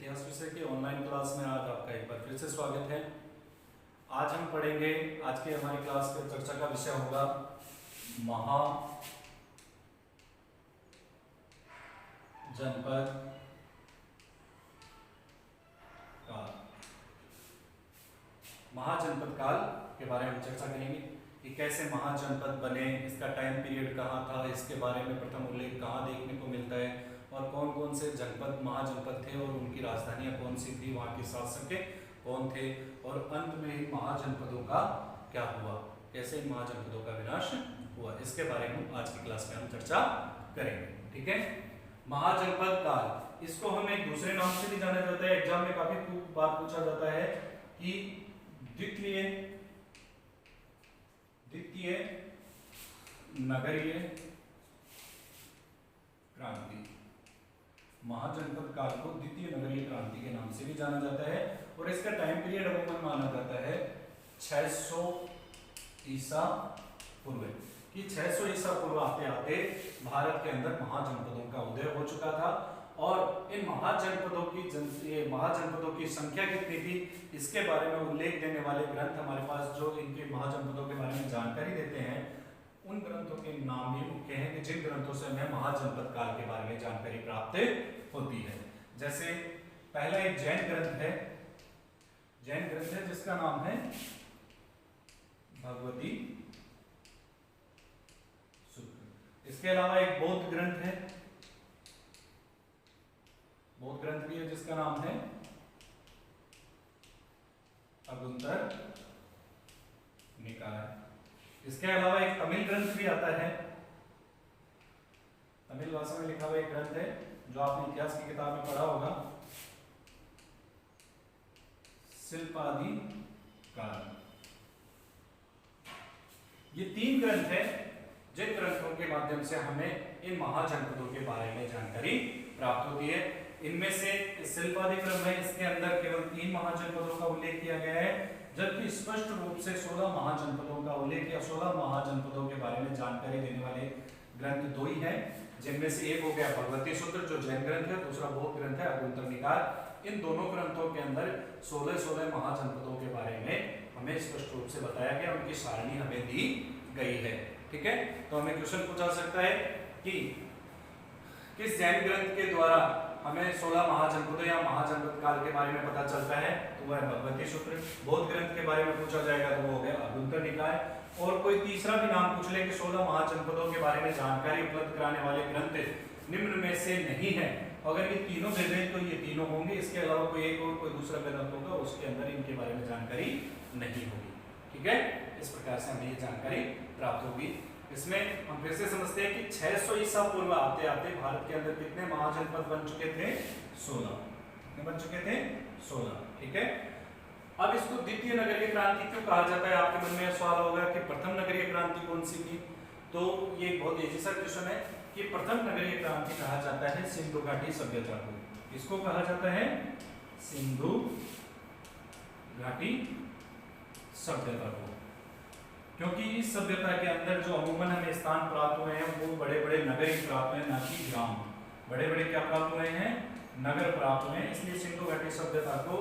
इतिहास विषय के ऑनलाइन क्लास में आज आपका एक बार फिर से स्वागत है। आज हम पढ़ेंगे, आज के हमारी क्लास के चर्चा का विषय होगा महाजनपद काल। महाजनपद काल के बारे में चर्चा करेंगे कि कैसे महाजनपद बने, इसका टाइम पीरियड कहाँ था, इसके बारे में प्रथम उल्लेख कहाँ देखने को मिलता है और कौन कौन से जनपद महाजनपद थे और उनकी राजधानियां कौन सी थी, वहाँ के शासक कौन थे और अंत में इन महाजनपदों का क्या हुआ, कैसे इन महाजनपदों का विनाश हुआ, इसके बारे में आज की क्लास में हम चर्चा करेंगे। ठीक है, महाजनपद काल, इसको हम एक दूसरे नाम से भी जाना जाता है, एग्जाम में काफी बार पूछा जाता है कि द्वितीय नगरीय क्रांति। महाजनपद काल को द्वितीय नगरीय क्रांति के नाम से भी जाना जाता है और इसका टाइम पीरियड अमूमन माना जाता है 600 ईसा पूर्व, कि 600 ईसा पूर्व आते आते भारत के अंदर महाजनपदों का उदय हो चुका था और इन महाजनपदों की संख्या कितनी थी, इसके बारे में उल्लेख देने वाले ग्रंथ हमारे पास जो इनके महाजनपदों के बारे में जानकारी देते हैं, उन ग्रंथों के नाम भी मुख्य हैं कि जिन ग्रंथों से हमें महाजनपद काल के बारे में जानकारी प्राप्त होती है। जैसे पहला एक जैन ग्रंथ है जिसका नाम है भगवती सूत्र। इसके अलावा एक बौद्ध ग्रंथ भी है जिसका नाम है अगुंतर निकाय। इसके अलावा एक तमिल ग्रंथ भी आता है, तमिल भाषा में लिखा हुआ एक ग्रंथ है जो आपने इतिहास की किताब में पढ़ा होगा, शिल्पादिकार। ये 3 ग्रंथ है जिन ग्रंथों के माध्यम से हमें इन महाजनपदों के बारे में जानकारी प्राप्त होती है। इनमें से शिल्पादिक्रम है, इसके अंदर केवल 3 महाजनपदों का उल्लेख किया गया है, जबकि स्पष्ट रूप से 16 महाजनपदों का उल्लेख या 16 महाजनपदों के बारे में जानकारी देने वाले ग्रंथ 2 ही हैं, जिनमें से एक हो गया भगवती सूत्र जो जैन ग्रंथ है, दूसरा बौद्ध ग्रंथ है अगुंतर निकाय। इन दोनों ग्रंथों के अंदर 16 महाजनपदों के बारे में हमें स्पष्ट रूप से बताया गया, उनकी सारणी हमें दी गई है। ठीक है, तो हमें क्वेश्चन पूछा सकता है कि किस जैन ग्रंथ के द्वारा हमें 16 महाजनपदों या महाजनपद काल के बारे में पता चलता है, तो वह भगवती सूत्र। बौद्ध ग्रंथ के बारे में पूछा जाएगा तो वो हो गया अगुंतर निकाय। और कोई तीसरा भी नाम पूछ ले कि 16 महाजनपदों के बारे में जानकारी उपलब्ध कराने वाले ग्रंथ निम्न में से नहीं है, अगर ये तीनों दे दें तो ये तीनों होंगे, इसके अलावा कोई एक और कोई दूसरा ग्रंथ होगा उसके अंदर इनके बारे में जानकारी नहीं होगी। ठीक है, इस प्रकार से हमें ये जानकारी प्राप्त होगी। इसमें हम फिर से समझते हैं कि 600 ईसा पूर्व आते आते भारत के अंदर कितने महाजनपद बन चुके थे? 16। कितने बन चुके थे? 16। ठीक है, अब इसको द्वितीय नगरीय क्रांति क्यों कहा जाता है? आपके मन में सवाल होगा कि प्रथम नगरीय क्रांति कौन सी थी? तो ये बहुत इजी सा क्वेश्चन है कि प्रथम नगरीय क्रांति कहा जाता है सिंधु घाटी सभ्यता को। इसको कहा जाता है सिंधु घाटी सभ्यता को, क्योंकि इस सभ्यता के अंदर जो अमूमन हमें स्थान प्राप्त हुए हैं वो बड़े बड़े नगर ही प्राप्त हुए, ना कि ग्राम। बड़े बड़े क्या प्राप्त हुए हैं? नगर प्राप्त हुए हैं, इसलिए सिंधु घाटी सभ्यता को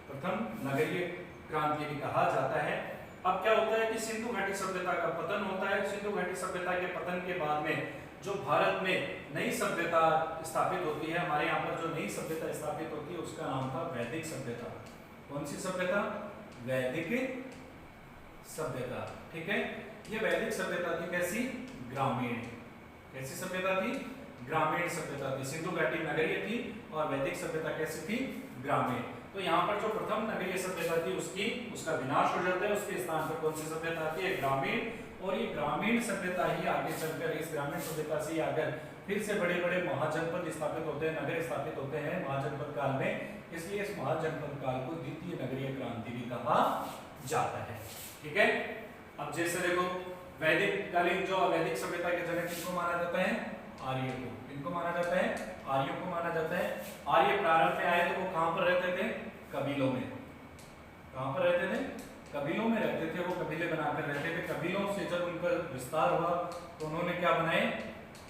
प्रथम नगरीय क्रांति भी कहा जाता है। अब क्या होता है कि सिंधु घाटी सभ्यता का पतन होता है। सिंधु घाटी सभ्यता के पतन के बाद में जो भारत में नई सभ्यता स्थापित होती है, हमारे यहाँ पर जो नई सभ्यता स्थापित होती है उसका नाम था वैदिक सभ्यता। कौन सी सभ्यता? वैदिक सभ्यता। ठीक है, ये वैदिक सभ्यता थी कैसी? ग्रामीण। कैसी सभ्यता थी? ग्रामीण सभ्यता थी। सिंधु घाटी नगरीय थी और वैदिक सभ्यता कैसी थी? ग्रामीण। तो यहाँ पर जो प्रथम नगरीय सभ्यता थी उसका विनाश हो जाता है, उसके स्थान पर कौन सी सभ्यता आती है? ग्रामीण। और ये ग्रामीण सभ्यता ही आगे चलकर इस ग्रामीण सभ्यता से आकर फिर से बड़े बड़े महाजनपद स्थापित होते हैं, नगर स्थापित होते हैं महाजनपद काल में, इसलिए इस महाजनपद काल को द्वितीय नगरीय क्रांति भी कहा जाता है। ठीक है, अब जैसे देखो वैदिक कालीन जो वैदिक सभ्यता के जनक किसको माना जाता है? आर्य को। इनको माना जाता है? आर्यों को माना जाता है। आर्य प्रारंभ में आए तो वो कहां पर रहते थे? कबीलों में। कहां पर रहते थे? कबीलों में रहते थे, वो कबीले बनाकर रहते थे। कबीलों से जब उनका विस्तार हुआ तो उन्होंने क्या बनाए?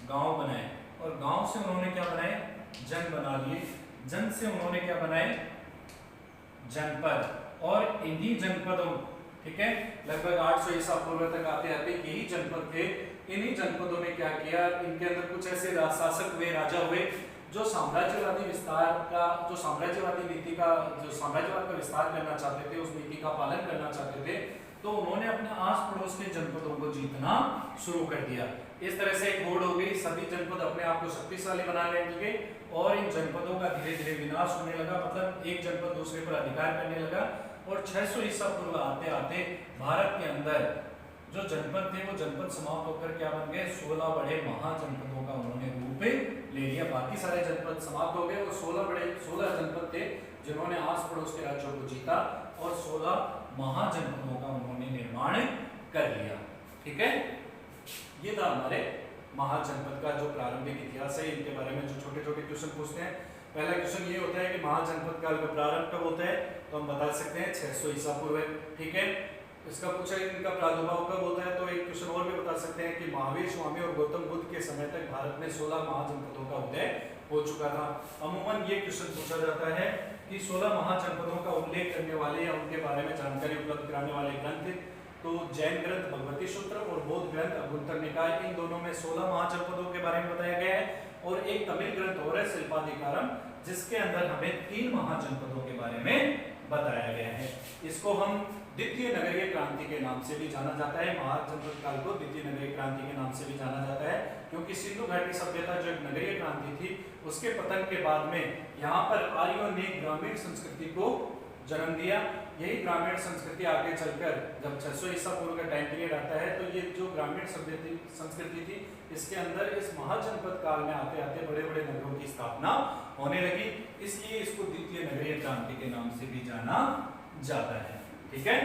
गांव बनाए, और गांव से उन्होंने क्या बनाए? जन बना लिए। जन से उन्होंने क्या बनाए, जनपद, और इन्हीं जनपदों, ठीक है, लगभग 800 ईसा पूर्व तक आते आते यही जनपद थे। इन्हीं जनपदों ने क्या किया, इनके अंदर कुछ ऐसे शासक हुए, राजा हुए, जो साम्राज्यवादी विस्तार का, जो साम्राज्यवादी नीति का, जो साम्राज्यवाद का विस्तार करना चाहते थे, उस नीति का पालन करना चाहते थे। तो उन्होंने अपने आस पड़ोस के जनपदों को जीतना शुरू कर दिया। इस तरह से एक होड़ हो गई, सभी जनपद अपने आप को शक्तिशाली बनाने लगे और इन जनपदों का धीरे धीरे विनाश होने लगा, मतलब एक जनपद दूसरे पर अधिकार करने लगा। और 600 ईसा पूर्व आते आते भारत के अंदर जो जनपद थे वो जनपद समाप्त होकर क्या बन गए, 16 बड़े महाजनपदों का उन्होंने रूप ले लिया। बाकी सारे जनपद समाप्त हो गए और 16 जनपद थे जिन्होंने आस पड़ोस के राज्यों को जीता और 16 महाजनपदों का उन्होंने निर्माण कर लिया। ठीक है, ये था हमारे महाजनपद का जो प्रारंभिक इतिहास है। इनके बारे में जो छोटे छोटे क्वेश्चन पूछते हैं, पहला क्वेश्चन ये होता है कि महाजनपद काल का प्रारंभ कब होता है, तो हम बता सकते हैं 600 ईसा पूर्व। ठीक है, इसका पूछा इनका प्रादुर्भाव कब होता है, तो एक क्वेश्चन और भी बता सकते हैं कि महावीर स्वामी और गौतम बुद्ध के समय तक भारत में 16 महाजनपदों का उदय हो चुका था। अमूमन ये क्वेश्चन पूछा जाता है कि 16 महाजनपदों का उल्लेख करने वाले या उनके बारे में जानकारी उपलब्ध कराने वाले ग्रंथ, तो जैन ग्रंथ भगवती सूत्र और बौद्ध ग्रंथ अभ्यंतर निकाय, इन दोनों में 16 महाजनपदों के बारे में बताया गया है। और एक तमिल ग्रंथ और है शिल्पाधिकारम, जिसके अंदर हमें 3 महाजनपदों के बारे में बताया गया है। इसको हम द्वितीय नगरीय क्रांति के नाम से भी जाना जाता है। महाजनपद काल को द्वितीय नगरीय क्रांति के नाम से भी जाना जाता है, क्योंकि सिंधु घाटी सभ्यता जो एक नगरीय क्रांति थी, उसके पतन के बाद में यहाँ पर आर्यों ने ग्रामीण संस्कृति को जन्म दिया। यही ग्रामीण संस्कृति आगे चलकर जब 600 ईसा पूर्व का टाइम पीरियड आता है, तो ये जो ग्रामीण संस्कृति थी, इसके अंदर इस महाजनपद काल में आते आते बड़े बड़े नगरों की स्थापना होने लगी। इसलिए इसको द्वितीय नगरीय क्रांति के नाम से भी जाना जाता है। ठीक है,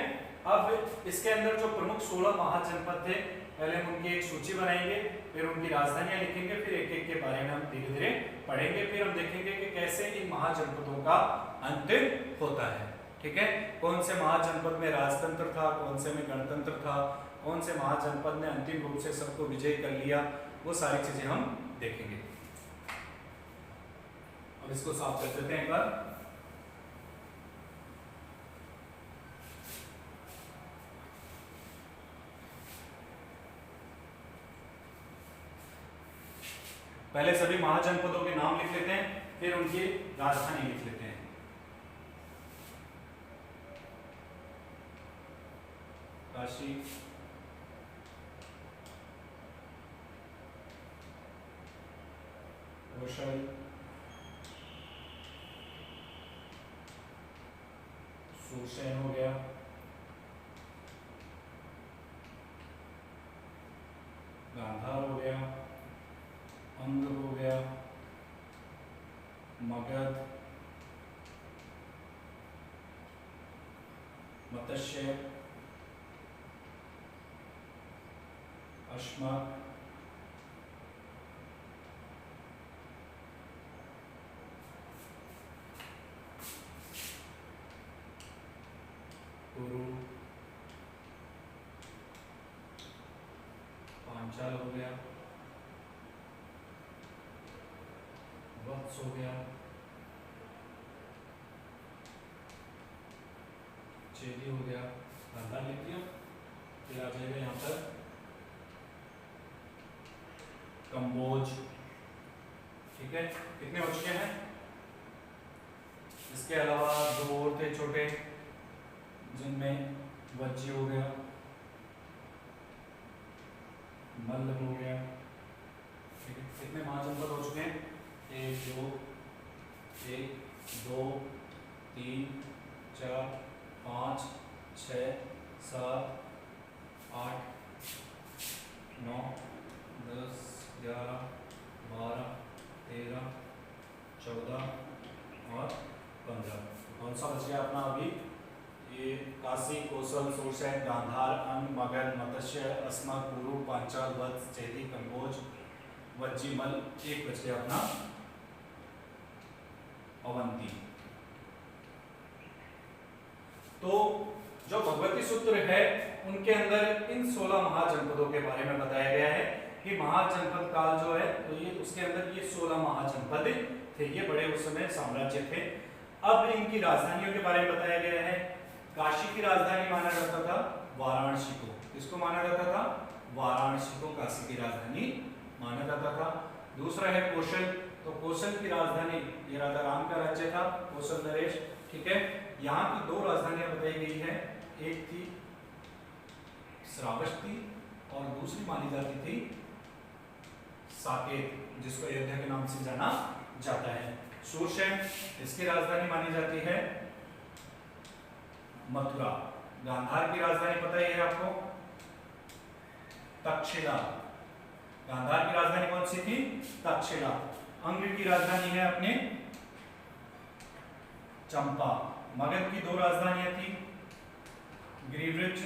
अब इसके अंदर जो प्रमुख 16 महाजनपद थे, पहले हम उनकी एक सूची बनाएंगे, फिर उनकी राजधानियां लिखेंगे, फिर एक एक के बारे में हम धीरे धीरे पढ़ेंगे, फिर हम देखेंगे कि कैसे इन महाजनपदों का अंत होता है। ठीक है, कौन से महाजनपद में राजतंत्र था, कौन से में गणतंत्र था, कौन से महाजनपद ने अंतिम रूप से सबको विजय कर लिया, वो सारी चीजें हम देखेंगे। अब इसको साफ कर देते हैं एक बार। पहले सभी महाजनपदों के नाम लिख लेते हैं, फिर उनकी राजधानी लिख लेते हैं। काशी, कौशल, सुरसेन हो गया, गांधार हो गया, अंग हो गया, मगध, मत्स्य, अश्मक, कुरु, पांचाल हो गया, वत्स हो गया, चेदी हो गया, गांधार लिख दिया। फिर आ जाएगा यहाँ पर कंबोज। ठीक है, कितने हो चुके हैं? इसके अलावा 2 और थे छोटे, जिनमें वज्जी हो गया, मल्ल हो गया। ठीक है, कितने महाजनपद हो चुके हैं? 1 2 1 2 3 4 5 6 7 8 9 10 11 12 13 14 और 15। कौन सा बच गया अपना अभी? ये काशी, कौशल, सुरसेन, गांधार, अंग, मगध, मत्स्य, अस्मक, कुरु, पांचाल, वत्स, चेदी, कंबोज, वज्जी, मल। एक बच गया अपना अवंती। तो जो भगवती सूत्र है उनके अंदर इन 16 महाजनपदों के बारे में बताया गया है कि महाजनपद काल जो है, तो ये उसके अंदर ये 16 महाजनपद थे, ये बड़े उस समय साम्राज्य थे। अब इनकी राजधानियों के बारे में बताया गया है। काशी की राजधानी माना जाता था वाराणसी को। किसको माना जाता था? वाराणसी को काशी की राजधानी माना जाता था। दूसरा है कौशल, तो कौशल की राजधानी ये राजा राम का राज्य था, कौशल नरेश, ठीक है। यहाँ की दो राजधानियां बताई गई है, एक थी श्रावस्ती और दूसरी मानी जाती थी साकेत, जिसको अयोध्या के नाम से जाना जाता है। शूरसेन, इसकी राजधानी मानी जाती है मथुरा। गांधार की राजधानी पता ही है आपको, तक्षशिला। गांधार की राजधानी कौन सी थी? तक्षशिला। अंग की राजधानी है अपने चंपा। मगध की दो राजधानियां थी, गिरिवृक्ष,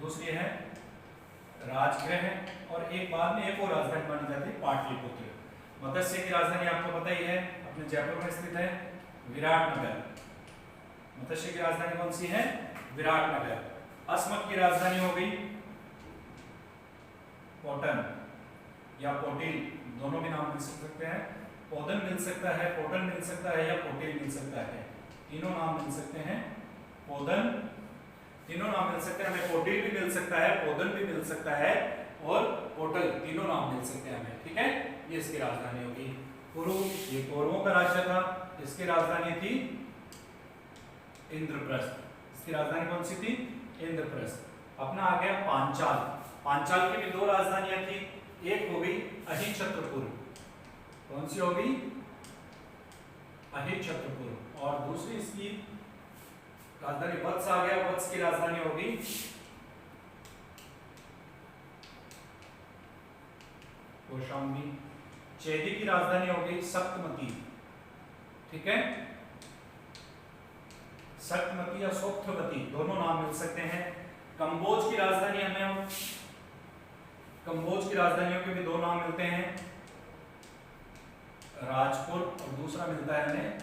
दूसरी है राजगृह, और एक बाद में एक और राजधानी मानी जाती है पाटलिपुत्र। मत्स्य की राजधानी आपको पता ही है, अपने जयपुर में स्थित है विराटनगर। मत्स्य की राजधानी कौन सी है? विराटनगर। अस्मक की राजधानी हो गई पोटन या पोटिल, दोनों भी नाम मिल सकते हैं। पोदन मिल सकता है, पोटन मिल सकता है, या पोटिल मिल सकता है, तीनों नाम मिल सकते हैं। पोदन, तीनों नाम मिल सकते हैं हमें, पोटिल भी मिल सकता है, पोदन भी मिल सकता है, और पोटल, तीनों नाम मिल सकते हैं हमें, ठीक है। ये इसकी राजधानी होगी। कुरु, ये कौरवों का राज्य था, इसकी राजधानी थी इंद्रप्रस्थ। इसकी राजधानी कौन सी थी? इंद्रप्रस्थ। अपना आ गया पांचाल। पांचाल की भी दो राजधानियां थी, एक हो गई अहिछत्रपुर। कौन सी हो गई? अहिछत्रपुर। और दूसरी इसकी राजधानी वत्स आ गया, वत्स की राजधानी होगी कौशाम्बी। चेदी की राजधानी होगी सप्तमती, ठीक है। सप्तमती या सोक्थमती, दोनों नाम मिल सकते हैं। कंबोज की राजधानी हमें, कंबोज की राजधानियों के भी दो नाम मिलते हैं, राजपुर और दूसरा मिलता है हमें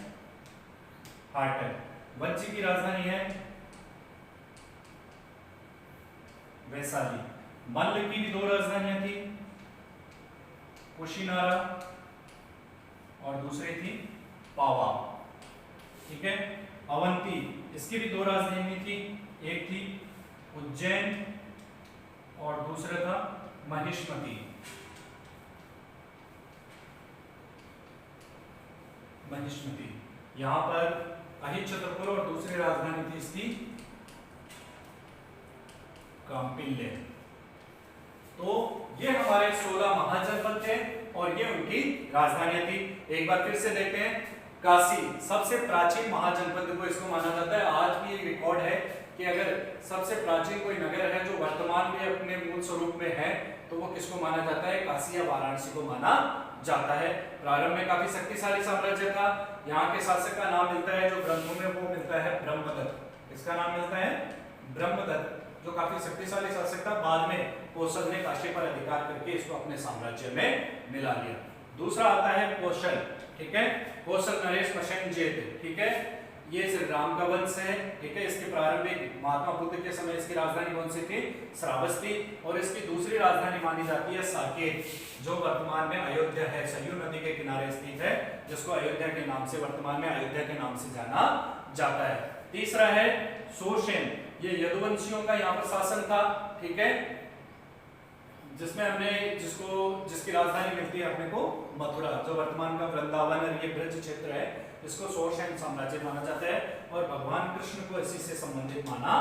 हाटन। वज्जी की राजधानी है वैशाली। मल्ल की भी दो राजधानियां थी, कुशीनारा और दूसरी थी पावा, ठीक है। अवंती, इसकी भी दो राजधानी थी, एक थी उज्जैन और दूसरा था महिष्मती। महिष्मती, यहां पर अहिछत्रपुर और दूसरी राजधानी थी इसकी कांपिल्य। तो ये हमारे 16 महाजनपद थे और ये उनकी राजधानियां थी। एक बार फिर से देखते हैं, काशी सबसे प्राचीन महाजनपद को इसको माना जाता है। आज भी एक रिकॉर्ड है कि अगर सबसे प्राचीन कोई नगर है जो वर्तमान में अपने मूल स्वरूप में है, तो वो किसको माना जाता है? काशी या वाराणसी को माना जाता है। प्रारंभ में काफी शक्तिशाली साम्राज्य था। यहाँ के शासक का नाम मिलता है जो ग्रंथों में, वो मिलता है ब्रह्मदत्त। इसका नाम मिलता है ब्रह्मदत्त, जो काफी शक्तिशाली शासक था। बाद में कौशल ने काशी पर अधिकार करके इसको अपने साम्राज्य में मिला लिया। दूसरा आता है कौशल, ठीक है। कौशल नरेश मशनजेत, ठीक है। ये श्री राम का वंश है, ठीक है। इसके प्रारंभिक महात्मा बुद्ध के समय इसकी राजधानी कौन सी थी? श्रावस्ती। और इसकी दूसरी राजधानी मानी जाती है साकेत, जो वर्तमान में अयोध्या है, सरयू नदी के किनारे स्थित है, जिसको अयोध्या के नाम से, वर्तमान में अयोध्या के नाम से जाना जाता है। तीसरा है शूरसेन, ये यदुवंशियों का यहाँ पर शासन था, ठीक है, जिसमें हमने जिसकी राजधानी मिलती है अपने को मथुरा, जो वर्तमान का वृंदावन और ये ब्रज क्षेत्र है, इसको शूरसेन साम्राज्य माना जाता है। और भगवान कृष्ण को इसी से संबंधित माना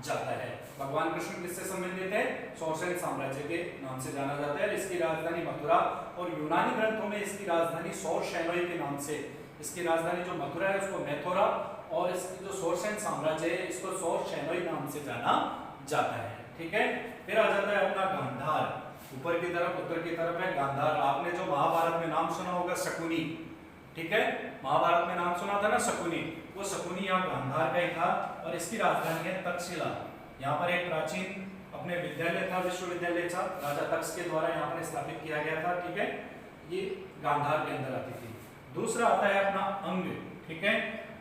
जाता है। भगवान कृष्ण किससे संबंधित है? शूरसेन साम्राज्य के नाम से जाना जाता है। इसकी राजधानी मथुरा, और यूनानी ग्रंथों में इसकी राजधानी शौरसेनोई के नाम से, इसकी राजधानी जो मथुरा है उसको मैथोरा, और इसकी जो शौरसेन साम्राज्य है इसको शौरसेनोई नाम से जाना जाता है, ठीक है। फिर आ जाता है अपना गांधार, ऊपर की तरफ, उत्तर की तरफ है गांधार। आपने जो महाभारत में नाम सुना होगा शकुनी, ठीक है, महाभारत में नाम सुना था ना शकुनी, वो शकुनी यहाँ गांधार का ही था। और इसकी राजधानी है तक्षशिला। यहाँ पर एक प्राचीन अपने विद्यालय था, विश्वविद्यालय था, राजा तक्ष के द्वारा यहाँ पर स्थापित किया गया था, ठीक है। ये गांधार के अंदर आती थी। दूसरा आता है अपना अंग, ठीक है।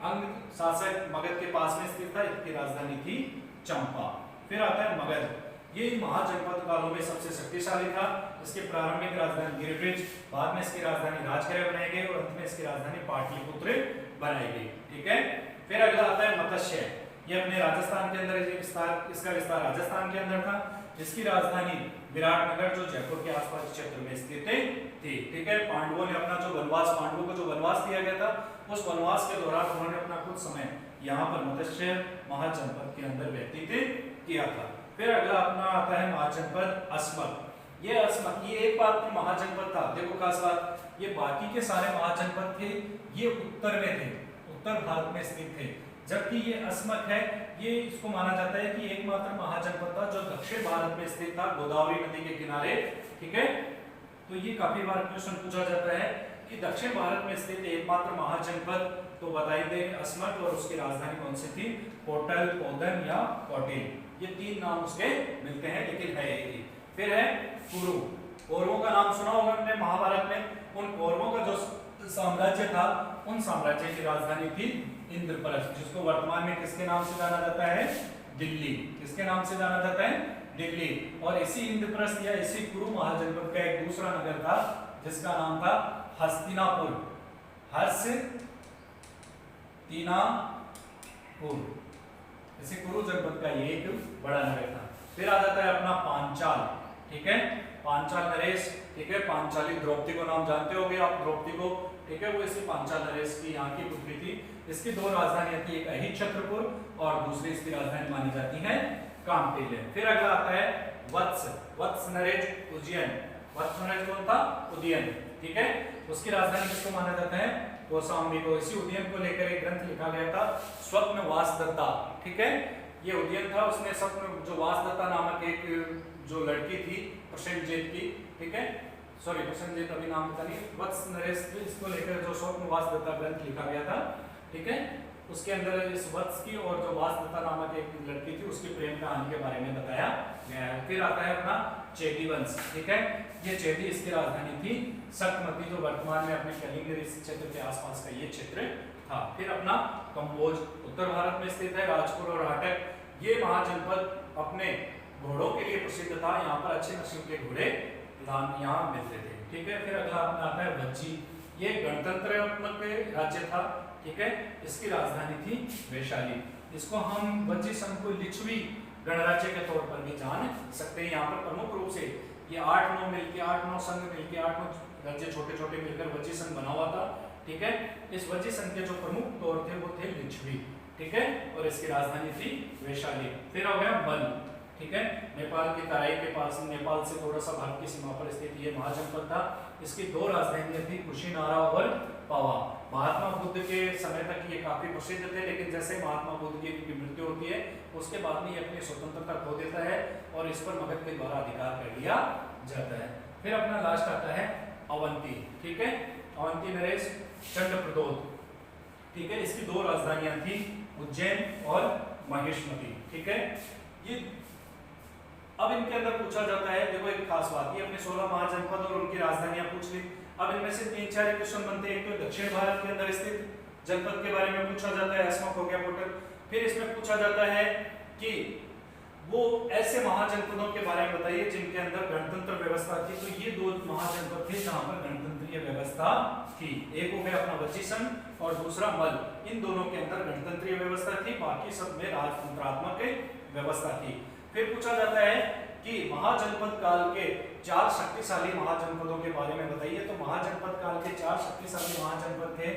अंग शासक मगध के पास में स्थित था, इसकी राजधानी थी चंपा। फिर आता है मगध, ये महाजनपद कालों में सबसे शक्तिशाली था। इसकी प्रारंभिक राजधानी गिरिब्रिज, बाद में इसकी राजधानी राजगृह बनाई गई और अंत में इसकी राजधानी पाटलिपुत्र बनाई गई। ठीक है, फिर अगला आता है मत्स्य। ये अपने राजस्थान के अंदर इसका विस्तार राजस्थान के अंदर था। इसकी राजधानी विराटनगर जो जयपुर के आसपास क्षेत्र में स्थित थी। ठीक है, पांडवों ने अपना जो वनवास, पांडवों को जो वनवास दिया गया था, उस वनवास के दौरान उन्होंने अपना कुछ समय यहाँ पर मत्स्य महाजनपद के अंदर व्यतीत किया था। फिर अगला अपना आता है महाजनपद अस्मक। ये अस्मक ये एक मात्र महाजनपद था। देखो खास बात, ये बाकी के सारे महाजनपद थे ये उत्तर में थे, उत्तर भारत में स्थित थे, जबकि ये अस्मक है, ये इसको माना जाता है कि एकमात्र महाजनपद था जो दक्षिण भारत में स्थित था, गोदावरी नदी के किनारे। ठीक है, तो ये काफी बार क्वेश्चन पूछा जाता है कि दक्षिण भारत में स्थित एकमात्र महाजनपद, तो बताइए दे अस्मक, और उसकी राजधानी कौन सी थी? कोटल, कोदन या कोटिल, ये तीन नाम उसके मिलते हैं, लेकिन है एक ही। फिर है कुरु। कौरवों का नाम सुना होगा हमने महाभारत में। उन कौरवों का जो साम्राज्य था, उन साम्राज्य की राजधानी थी इंद्रप्रस्थ, जिसको वर्तमान में किसके नाम से जाना जाता है? दिल्ली। किसके नाम से जाना जाता है? दिल्ली। और इसी इंद्रप्रस्थ या इसी कुरु महाजनपद का एक दूसरा नगर था जिसका नाम था हस्तिनापुर। हस्तिनापुर, इसी कुरु जनपद का ये एक बड़ा नगर था। फिर आ जाता है अपना पांचाल। ठीक है, पांचाल नरेश। ठीक है, पांचाली द्रौपदी को नाम जानते होंगे आप, द्रौपदी को। ठीक है, वो इसी पांचाल नरेश की यहाँ की पुत्री थी। इसकी दो राजधानियां थी, एक अहिच्छत्रपुर और दूसरी इसकी राजधानी मानी जाती है कामकेल्य। फिर अगला आता है वत्स। वत्स नरेश उज्जैन। वत्स नरेश कौन था? उदयन। ठीक है, उसकी राजधानी किसको माना जाता है? कौशाम्बी को। इसी उदयन को लेकर एक ग्रंथ लिखा गया था, स्वप्न वासदत्ता। ठीक है, ये उदयन था, उसने स्वप्न जो वासदत्ता नामक एक जो लड़की थी प्रसेनजीत की, ठीक है, सॉरी प्रसेनजीत अभी नाम पता नहीं, वत्स नरेश इसको लेकर जो स्वप्न वासदत्ता ग्रंथ लिखा गया था। ठीक है, उसके अंदर इस वत्स की और जो वासदत्ता नामक एक लड़की थी उसकी प्रेम कहानी के बारे में बताया गया है। फिर आता है अपना चेदी वंश। ठीक है, ये चेदी इसकी राजधानी थी सक्कमती, जो वर्तमान में अपने कलिंग क्षेत्र के आसपास का ये क्षेत्र था। फिर अपना कंबोज, उत्तर भारत में स्थित है, राजपुर और हाटक। ये महाजनपद अपने घोड़ों के लिए प्रसिद्ध था, यहाँ पर अच्छे नस्ल के घोड़े यहाँ मिलते थे। ठीक है, फिर अगला अपना आता है वज्जी। ये गणतंत्रात्मक राज्य था। ठीक है, इसकी राजधानी थी वैशाली। इसको हम वज्जी संघ को लिच्छवी गणराज्य के तौर पर भी जान सकते हैं। यहाँ पर प्रमुख रूप से ये 8-9 संघ मिलके 8-9 राज्य छोटे छोटे मिलकर वज्जी संघ बना हुआ था। ठीक है, इस वज्जी संघ के जो प्रमुख तौर थे वो थे लिच्छवी। ठीक है, और इसकी राजधानी थी वैशाली। फिर हो गया बल। ठीक है, नेपाल की तराई के पास, नेपाल से थोड़ा सा भारत की सीमा पर स्थित ये महाजनपद था। इसकी दो राजधानियां थी, कुशीनारा और पावा। महात्मा बुद्ध के समय तक ये काफी प्रसिद्ध थे, लेकिन जैसे महात्मा बुद्ध की मृत्यु होती है उसके बाद में ये अपनी स्वतंत्रता खो देता है और इस पर मगध के द्वारा अधिकार कर लिया जाता है। फिर अपना लास्ट आता है अवंती। ठीक है, अवंती नरेश चंद्रप्रदोत। ठीक है, इसकी दो राजधानियां थी, उज्जैन और महेशमती। ठीक है, ये अब इनके अंदर पूछा जाता है, देखो एक खास बात, ये अपने 16 महाजनपद और उनकी राजधानियां पूछ ली। अब इनमें से 3-4 क्वेश्चन बनते हैं। एक तो दक्षिण भारत के अंदर स्थित जनपद के बारे में पूछा जाता है, अस्मक हो गया कोटल। फिर इसमें पूछा जाता है कि वो ऐसे महाजनपदों के बारे में बताइए जिनके अंदर गणतंत्र व्यवस्था थी। तो ये दो महाजनपद थे जहां पर गणतंत्रीय व्यवस्था थी। एक हो गया अपना वज्जी संघ और दूसरा मल। इन दोनों के अंदर गणतंत्रीय व्यवस्था थी, बाकी सब में राजतंत्रात्मक व्यवस्था थी। फिर पूछा जाता है कि महाजनपद काल के 4 शक्तिशाली महाजनपदों के बारे में बताइए। तो महाजनपद काल के 4 शक्तिशाली महाजनपद थे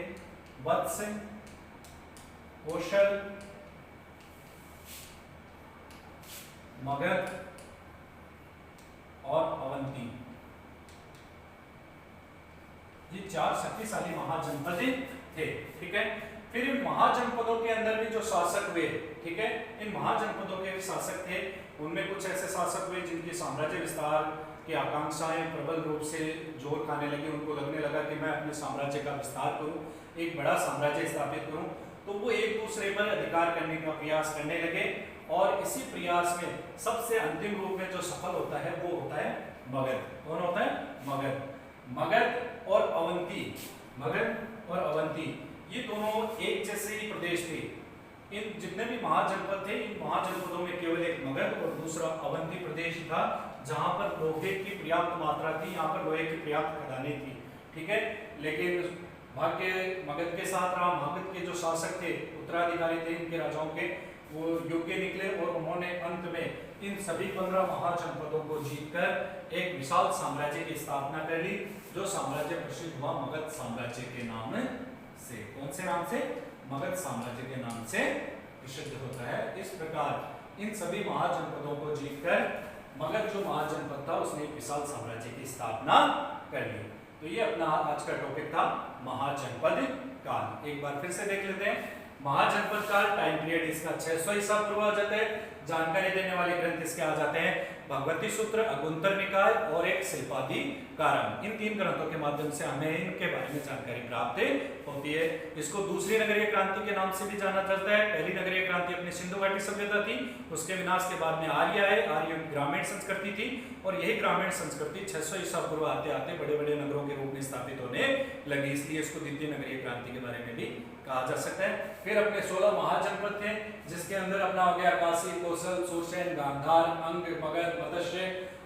वत्स, कौशल, मगध और अवंती। ये 4 शक्तिशाली महाजनपद थे। ठीक है, फिर इन महाजनपदों के अंदर भी जो शासक हुए, ठीक है, इन महाजनपदों के शासक थे, उनमें कुछ ऐसे शासक हुए जिनकी साम्राज्य विस्तार की आकांक्षाएं प्रबल रूप से जोर खाने लगी। उनको लगने लगा कि मैं अपने साम्राज्य का विस्तार करूं, एक बड़ा साम्राज्य स्थापित करूं। तो वो एक दूसरे पर अधिकार करने का प्रयास करने लगे और इसी प्रयास में सबसे अंतिम रूप में जो सफल होता है वो होता है मगध। कौन होता है? मगध। मगध और अवंती, मगध और अवंती ये दोनों एक जैसे ही प्रदेश थे। इन जितने भी महाजनपद थे, इन महाजनपदों में केवल एक मगध और दूसरा अवंती प्रदेश था जहां पर लोहे की पर्याप्त मात्रा थी, यहाँ पर लोहे की पर्याप्त खदानें थी, ठीक है। लेकिन भाग्य मगध के साथ रहा। मगध के जो शासक थे, उत्तराधिकारी थे इनके राजाओं के, वो योग्य निकले और उन्होंने अंत में इन सभी 15 महाजनपदों को जीतकर एक विशाल साम्राज्य की स्थापना कर ली, जो साम्राज्य प्रसिद्ध हुआ मगध साम्राज्य के नाम से। कौन से नाम से? मगध साम्राज्य के नाम से प्रसिद्ध होता है। इस प्रकार इन सभी महाजनपदों को जीतकर मगध जो महाजनपद था उसने एक विशाल साम्राज्य की स्थापना कर ली। तो ये अपना आज का टॉपिक था महाजनपद काल। एक बार फिर से देख लेते हैं। महाजनपद काल टाइम पीरियड इसका 600 ईसा पूर्व आ जाता है। जानकारी देने वाले ग्रंथ इसके आ जाते हैं भगवती सूत्र, अगुंतर निकाय और एक शिल्पादि कारम। इन 3 ग्रंथों के माध्यम से हमें इनके बारे में जानकारी प्राप्त होती है। इसको दूसरी नगरीय क्रांति के नाम से भी जाना जाता है। पहली नगरीय क्रांति अपनी सिंधु घाटी सभ्यता थी, उसके विनाश के बाद में आर्य आए। आर्य ग्रामीण संस्कृति थी और यही ग्रामीण संस्कृति 600 ईसा पूर्व आते आते बड़े बड़े नगरों के रूप में स्थापित होने लगी, इसलिए इसको द्वितीय नगरीय क्रांति के बारे में भी कहा जा सकता है। फिर अपने 16 महाजनपद थे, जिसके अंदर अपना हो गया काशी, कौशल, सुरसेन, गांधार, अंग, मगध, मत्स्य,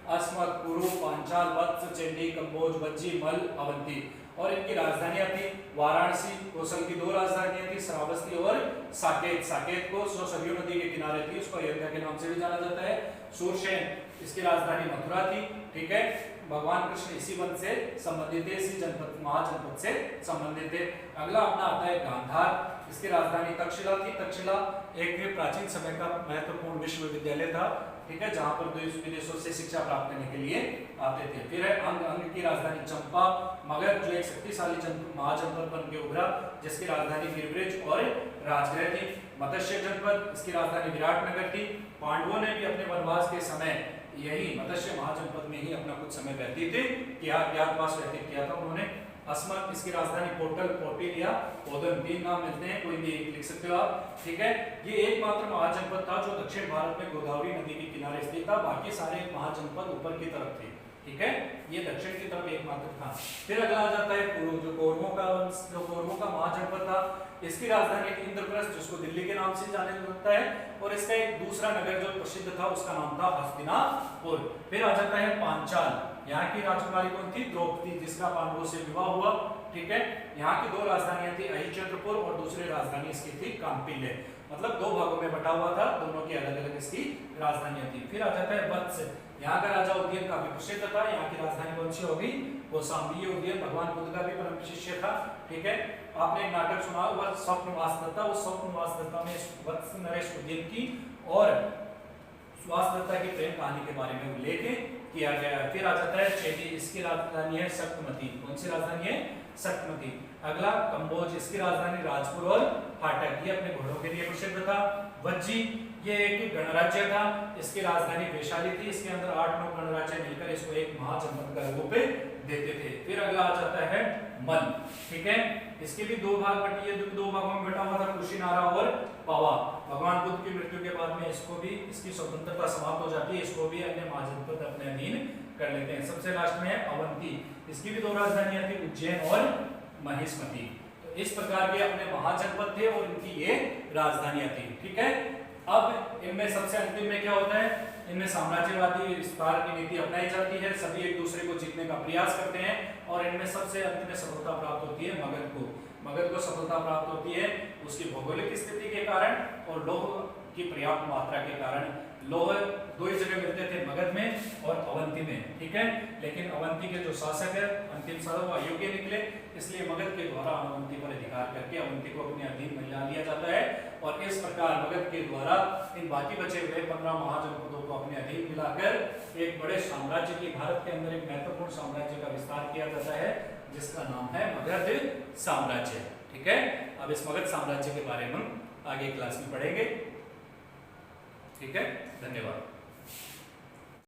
अस्मत, कुरु, पांचाल, वत्स, चंडी, कंबोज, वज्जी, मल, अवंती। और इनकी राजधानियां थी वाराणसी। कौशल की 2 राजधानियां थी, श्रावस्ती और साकेत। साकेत को सरयू नदी के किनारे थी, उसको अयोध्या के नाम से भी जाना जाता है। सुरसेन, इसकी राजधानी मथुरा थी, ठीक है। भगवान कृष्ण इसी वन से संबंधित थे, इसी जनपद महाजनपद से संबंधित थे। अगला अपना आता है गांधार, इसकी राजधानी तक्षशिला थी। तक्षशिला एक प्राचीन समय का महत्वपूर्ण विश्वविद्यालय था, ठीक है, जहां पर देश विदेशों से शिक्षा प्राप्त करने के लिए आते थे। फिर है अंग, अंग की राजधानी चंपा। मगध जो एक शक्तिशाली महाजनपद बन के उभरा, जिसकी राजधानी गिरब्रिज और राजगृह थी। मत्स्य जनपद, इसकी राजधानी विराटनगर थी। पांडवों ने भी अपने वनवास के समय यही मत्स्य महाजनपद में ही अपना कुछ समय व्यतीत किया, ज्ञातवास व्यतीत किया था उन्होंने। अस्मत, इसकी राजधानी पोटल, पोटिलिया, पोदन, 3 नाम मिलते हैं, कोई भी लिख सकते हो आप, ठीक है। ये एकमात्र महाजनपद था जो दक्षिण भारत में गोदावरी नदी के किनारे स्थित था। बाकी सारे महाजनपद ऊपर की तरफ थे, ठीक है। ये दक्षिण की तरफ एकमात्र था। फिर अगला आ जाता है पूर्व, जो कौरवों का महाजनपद था। इसकी राजधानी इंद्रप्रस्थ, जिसको दिल्ली के नाम से जाना जाता है, और इसका एक दूसरा नगर जो प्रसिद्ध था उसका नाम था हस्तिनापुर। फिर आ जाता है पांचाल। यहाँ की राजकुमारी कौन थी? द्रौपदी, जिसका पांडवों से विवाह हुआ, ठीक है। यहाँ की 2 राजधानियां थी, अहिचंद्रपुर और दूसरी राजधानी इसकी थी कांपिल्य। मतलब 2 भागों में बटा हुआ था, दोनों की अलग अलग इसकी राजधानियां थी। फिर आ जाता है वत्स। यहाँ का राजा उदयन काफी प्रसिद्ध था। यहाँ की राजधानी कौन सी होगी? कौशाम्बी। उदयन भगवान बुद्ध का भी परम शिष्य था, ठीक है। आपने एक नाटक सुना होगा स्वप्नवास दत्ता। उस स्वप्नवास दत्ता में वत्स नरेश उदयन की और सुहास दत्ता की प्रेम कहानी के बारे में उल्लेख किया गया है। फिर आ जाता है चेदी, इसकी राजधानी है शक्तमती। कौन सी राजधानी है? शक्तमती। अगला कंबोज, इसकी राजधानी राजपुर और फाटक, ये अपने घोड़ों के लिए प्रसिद्ध था। वज्जी, ये एक गणराज्य था, इसकी राजधानी वैशाली थी। इसके अंदर 8-9 गणराज्य मिलकर इसको एक महाजनपद का रूप देते थे। फिर अगला आ जाता है मल, ठीक है। इसके भी 2 भाग बटी है, 2 भागों में बटा हुआ था, कुशीनारा और पावा। भगवान बुद्ध की मृत्यु के बाद में इसको भी, इसकी स्वतंत्रता समाप्त हो जाती है, इसको भी अन्य महाजनपद अपने अधीन कर लेते हैं। सबसे लास्ट में है अवंती, इसकी भी 2 राजधानियां थी, उज्जैन और महिष्मती। तो इस प्रकार के अपने महाजनपद थे और इनकी ये राजधानियां थी, ठीक है। अब इनमें सबसे अंतिम में क्या होता है? इनमें साम्राज्यवादी विस्तार की नीति अपनाई जाती है, सभी एक दूसरे को जीतने का प्रयास करते हैं और इनमें सबसे अंत में सफलता प्राप्त होती है मगध को। मगध को सफलता प्राप्त होती है उसकी भौगोलिक स्थिति के कारण और लौह की पर्याप्त मात्रा के कारण। लौह 2 ही जगह मिलते थे, मगध में और अवंती में, ठीक है। लेकिन अवंती के जो शासक है अंतिम समय वो अयोग्य निकले, इसलिए मगध के द्वारा अवंती पर अधिकार करके अवंती को अपने अधीन में ला लिया जाता है और इस प्रकार मगध के द्वारा इन बाकी बचे हुए 15 महाजनपदों को अपने अधीन मिलाकर एक बड़े साम्राज्य की, भारत के अंदर एक महत्वपूर्ण साम्राज्य का विस्तार किया जाता है, जिसका नाम है मगध साम्राज्य, ठीक है। अब इस मगध साम्राज्य के बारे में हम आगे क्लास में पढ़ेंगे, ठीक है। धन्यवाद।